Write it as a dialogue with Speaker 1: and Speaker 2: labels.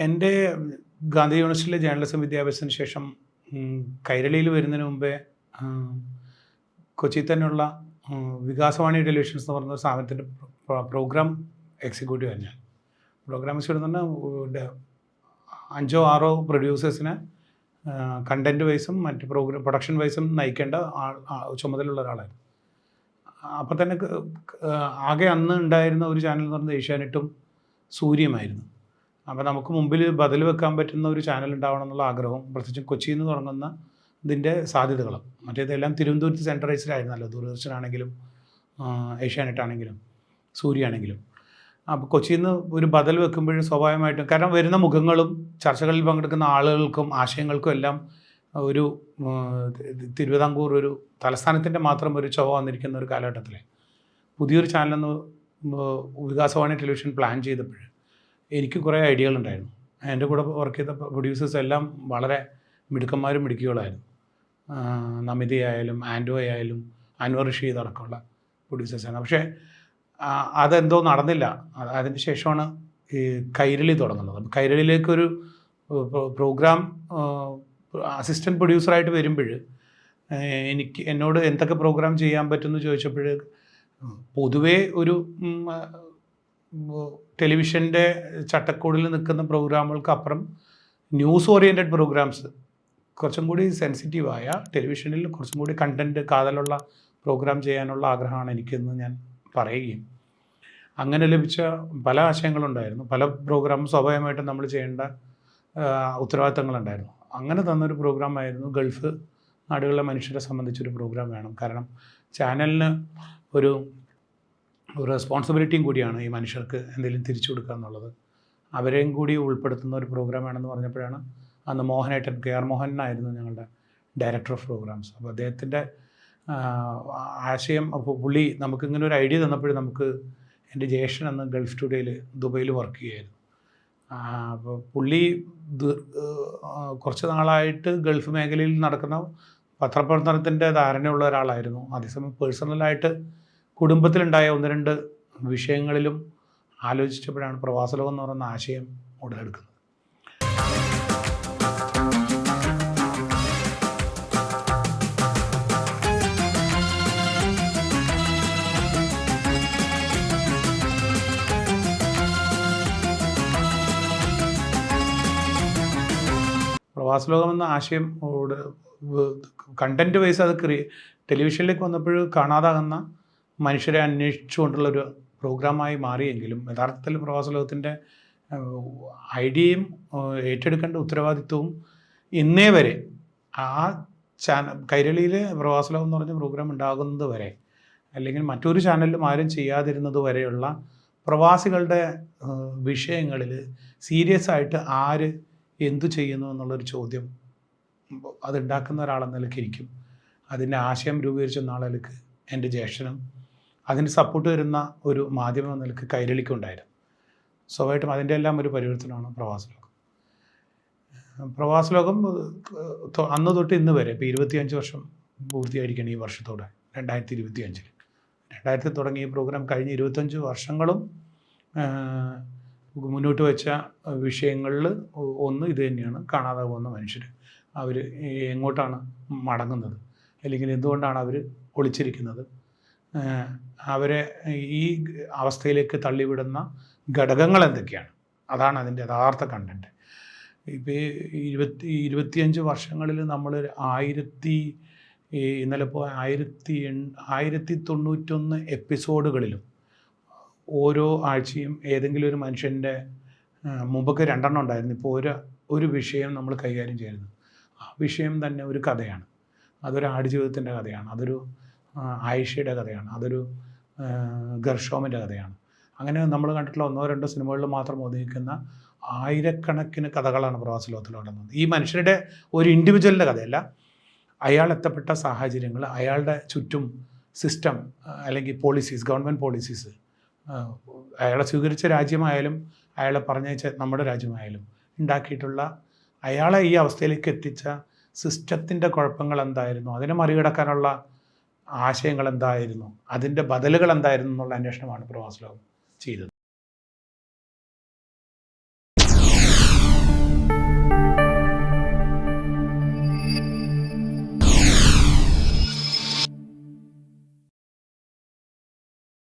Speaker 1: എൻ്റെ ഗാന്ധി യൂണിവേഴ്സിറ്റിയിലെ ജേർണലിസം വിദ്യാഭ്യാസത്തിന് ശേഷം കൈരളിയിൽ വരുന്നതിന് മുമ്പേ കൊച്ചിയിൽ തന്നെയുള്ള വികാസവാണി ടെലിവിഷൻസ് എന്ന് പറഞ്ഞ സ്ഥാപനത്തിൻ്റെ പ്രോഗ്രാം എക്സിക്യൂട്ടീവ് ആണ് ഞാൻ. പ്രോഗ്രാം എക്സിക്യൂട്ടീവ് എന്ന് പറഞ്ഞാൽ 5 or 6 പ്രൊഡ്യൂസേഴ്സിനെ കണ്ടൻറ് വൈസും മറ്റ് പ്രൊഡക്ഷൻ വൈസും നയിക്കേണ്ട ചുമതലയുള്ള ഒരാളായിരുന്നു. അപ്പോൾ തന്നെ ആകെ അന്ന് ഉണ്ടായിരുന്ന ഒരു ചാനൽ എന്ന് പറയുന്നത് ഏഷ്യാനെറ്റും സൂര്യയുമായിരുന്നു. അപ്പോൾ നമുക്ക് മുമ്പിൽ ബദൽ വെക്കാൻ പറ്റുന്ന ഒരു ചാനൽ ഉണ്ടാവണം എന്നുള്ള ആഗ്രഹവും, പ്രത്യേകിച്ചും കൊച്ചിയിൽ നിന്ന് തുടങ്ങുന്ന ഇതിൻ്റെ സാധ്യതകളും. മറ്റേതെല്ലാം തിരുവനന്തപുരത്ത് സെൻട്രലൈസ്ഡ് ആയിരുന്നല്ലോ, ദൂരദർശനാണെങ്കിലും ഏഷ്യാനെറ്റാണെങ്കിലും സൂര്യയാണെങ്കിലും. അപ്പോൾ കൊച്ചിയിൽ നിന്ന് ഒരു ബദൽ വെക്കുമ്പോൾ സ്വാഭാവികമായിട്ടും, കാരണം വരുന്ന മുഖങ്ങളും ചർച്ചകളിൽ പങ്കെടുക്കുന്ന ആളുകൾക്കും ആശയങ്ങൾക്കും എല്ലാം ഒരു തിരുവിതാംകൂർ ഒരു തലസ്ഥാനത്തിൻ്റെ മാത്രം ഒരു ചൊവ്വ വന്നിരിക്കുന്ന ഒരു കാലഘട്ടത്തിൽ പുതിയൊരു ചാനലെന്ന് വികാസവാണി ടെലിവിഷൻ പ്ലാൻ ചെയ്തപ്പോൾ എനിക്ക് കുറേ ഐഡിയകളുണ്ടായിരുന്നു. എൻ്റെ കൂടെ വർക്ക് ചെയ്ത പ്രൊഡ്യൂസേഴ്സ് എല്ലാം വളരെ മിടുക്കന്മാരും മിടുക്കികളായിരുന്നു. നമിതയായാലും ആൻഡോയായാലും അൻവർ റഷീദ് അടക്കമുള്ള പ്രൊഡ്യൂസേഴ്സാണ്. പക്ഷേ അതെന്തോ നടന്നില്ല. അതിന് ശേഷമാണ് ഈ കൈരളി തുടങ്ങുന്നത്. അപ്പോൾ കൈരളിയിലേക്കൊരു പ്രോഗ്രാം അസിസ്റ്റൻറ്റ് പ്രൊഡ്യൂസറായിട്ട് വരുമ്പോൾ എന്നോട് എന്തൊക്കെ പ്രോഗ്രാം ചെയ്യാൻ പറ്റുമെന്ന് ചോദിച്ചപ്പോൾ പൊതുവേ ഒരു ടെലിവിഷൻ്റെ ചട്ടക്കൂടിൽ നിൽക്കുന്ന പ്രോഗ്രാമുകൾക്ക് അപ്പുറം ന്യൂസ് ഓറിയൻറ്റഡ് പ്രോഗ്രാംസ്, കുറച്ചും കൂടി സെൻസിറ്റീവായ ടെലിവിഷനിൽ കുറച്ചും കൂടി കണ്ടൻറ്റ് കാതലുള്ള പ്രോഗ്രാം ചെയ്യാനുള്ള ആഗ്രഹമാണ് എനിക്കെന്ന് ഞാൻ പറയുകയും, അങ്ങനെ ലഭിച്ച പല ആശയങ്ങളുണ്ടായിരുന്നു. പല പ്രോഗ്രാമും സ്വാഭാവികമായിട്ടും നമ്മൾ ചെയ്യേണ്ട ഉത്തരവാദിത്തങ്ങളുണ്ടായിരുന്നു. അങ്ങനെ തന്നൊരു പ്രോഗ്രാമായിരുന്നു ഗൾഫ് നാടുകളിലെ മനുഷ്യരെ സംബന്ധിച്ചൊരു പ്രോഗ്രാം വേണം. കാരണം ചാനലിന് ഒരു റെസ്പോൺസിബിലിറ്റിയും കൂടിയാണ് ഈ മനുഷ്യർക്ക് എന്തെങ്കിലും തിരിച്ചു കൊടുക്കുക എന്നുള്ളത്. അവരെയും കൂടി ഉൾപ്പെടുത്തുന്ന ഒരു പ്രോഗ്രാം വേണമെന്ന് പറഞ്ഞപ്പോഴാണ് അന്ന് മോഹനേട്ടൻ, KR മോഹനായിരുന്നു ഞങ്ങളുടെ ഡയറക്ടർ ഓഫ് പ്രോഗ്രാംസ്. അപ്പോൾ അദ്ദേഹത്തിൻ്റെ ആശയം, അപ്പോൾ പുള്ളി നമുക്കിങ്ങനെ ഒരു ഐഡിയ തന്നപ്പോഴും നമുക്ക്, എൻ്റെ ജ്യേഷ്ഠൻ അന്ന് ഗൾഫ് ടുഡേയിൽ ദുബൈയിൽ വർക്ക് ചെയ്യുമായിരുന്നു. അപ്പോൾ പുള്ളി കുറച്ച് നാളായിട്ട് ഗൾഫ് മേഖലയിൽ നടക്കുന്ന പത്രപ്രവർത്തനത്തിൻ്റെ ധാരണയുള്ള ഒരാളായിരുന്നു. അതേസമയം പേഴ്സണലായിട്ട് കുടുംബത്തിലുണ്ടായ 1-2 വിഷയങ്ങളിലും ആലോചിച്ചപ്പോഴാണ് പ്രവാസലോകം എന്ന് പറയുന്ന ആശയം ഉടലെടുക്കുന്നത്. പ്രവാസലോകം എന്ന ആശയം കണ്ടൻറ്റ് വൈസ് അത് ടെലിവിഷനിലേക്ക് വന്നപ്പോൾ കാണാതാകുന്ന മനുഷ്യരെ അന്വേഷിച്ചുകൊണ്ടുള്ളൊരു പ്രോഗ്രാമായി മാറിയെങ്കിലും യഥാർത്ഥത്തിൽ പ്രവാസലോകത്തിൻ്റെ ഐഡിയയും ഏറ്റെടുക്കേണ്ട ഉത്തരവാദിത്വവും ഇന്നേ വരെ ആ കൈരളിയിലെ പ്രവാസലോകം എന്ന് പറഞ്ഞ പ്രോഗ്രാം ഉണ്ടാകുന്നത് വരെ, അല്ലെങ്കിൽ മറ്റൊരു ചാനലിലും ആരും ചെയ്യാതിരുന്നത് വരെയുള്ള പ്രവാസികളുടെ വിഷയങ്ങളിൽ സീരിയസ് ആയിട്ട് ആര് എന്തു ചെയ്യുന്നു എന്നുള്ളൊരു ചോദ്യം അതുണ്ടാക്കുന്ന ഒരാളെന്ന നിലയ്ക്ക് ഇരിക്കും. അതിൻ്റെ ആശയം രൂപീകരിച്ച നാളുകൾക്ക് എൻ്റെ ജ്യേഷ്ഠനും അതിന് സപ്പോർട്ട് തരുന്ന ഒരു മാധ്യമം എന്ന നിലയ്ക്ക് കൈരളിക്കുണ്ടായിരുന്നു. സ്വാഭാവികമായിട്ടും അതിൻ്റെ എല്ലാം ഒരു പരിവർത്തനമാണ് പ്രവാസലോകം. പ്രവാസലോകം അന്ന് തൊട്ട് ഇന്ന് വരെ ഇപ്പോൾ 25 വർഷം പൂർത്തിയായിരിക്കണം ഈ വർഷത്തോടെ, 2025. 2000 തുടങ്ങിയ പ്രോഗ്രാം കഴിഞ്ഞ 25 വർഷങ്ങളും മുന്നോട്ട് വെച്ച വിഷയങ്ങളിൽ ഒന്ന് ഇത് തന്നെയാണ്. കാണാതെ പോകുന്ന മനുഷ്യർ, അവർ എങ്ങോട്ടാണ് മടങ്ങുന്നത്, അല്ലെങ്കിൽ എന്തുകൊണ്ടാണ് അവർ ഒളിച്ചിരിക്കുന്നത്, അവരെ ഈ അവസ്ഥയിലേക്ക് തള്ളിവിടുന്ന ഘടകങ്ങൾ എന്തൊക്കെയാണ്, അതാണ് അതിൻ്റെ യഥാർത്ഥ കണ്ടൻറ്റ്. ഇപ്പോൾ 25 വർഷങ്ങളിൽ നമ്മൾ ഇന്നലെ ഇപ്പോൾ 1091 എപ്പിസോഡുകളിലും ഓരോ ആഴ്ചയും ഏതെങ്കിലും ഒരു മനുഷ്യൻ്റെ, മുമ്പൊക്കെ 2 ഉണ്ടായിരുന്നു, ഇപ്പോൾ ഒരു വിഷയം നമ്മൾ കൈകാര്യം ചെയ്യുന്നു. ആ വിഷയം തന്നെ ഒരു കഥയാണ്. അതൊരു ആടുജീവിതത്തിൻ്റെ കഥയാണ്, അതൊരു ആയിഷയുടെ കഥയാണ്, അതൊരു ഗർഷോമിൻ്റെ കഥയാണ്. അങ്ങനെ നമ്മൾ കണ്ടിട്ടുള്ള 1-2 സിനിമകളിൽ മാത്രം ഒതുങ്ങിക്കുന്ന ആയിരക്കണക്കിന് കഥകളാണ് പ്രവാസലോകത്തിൽ നടന്നത്. ഈ മനുഷ്യരുടെ ഒരു ഇൻഡിവിജ്വലിൻ്റെ കഥയല്ല, അയാൾ എത്തപ്പെട്ട സാഹചര്യങ്ങൾ, അയാളുടെ ചുറ്റും സിസ്റ്റം അല്ലെങ്കിൽ പോളിസീസ്, ഗവൺമെൻറ് പോളിസീസ്, അയാളെ സ്വീകരിച്ച രാജ്യമായാലും അയാളെ പറഞ്ഞയച്ച നമ്മുടെ രാജ്യമായാലും ഉണ്ടാക്കിയിട്ടുള്ള, അയാളെ ഈ അവസ്ഥയിലേക്ക് എത്തിച്ച സിസ്റ്റത്തിൻ്റെ കുഴപ്പങ്ങൾ എന്തായിരുന്നു, അതിനെ മറികടക്കാനുള്ള ആശയങ്ങൾ എന്തായിരുന്നു, അതിൻ്റെ ബദലുകൾ എന്തായിരുന്നു എന്നുള്ള അന്വേഷണമാണ് പ്രവാസലോകം ചെയ്തത്.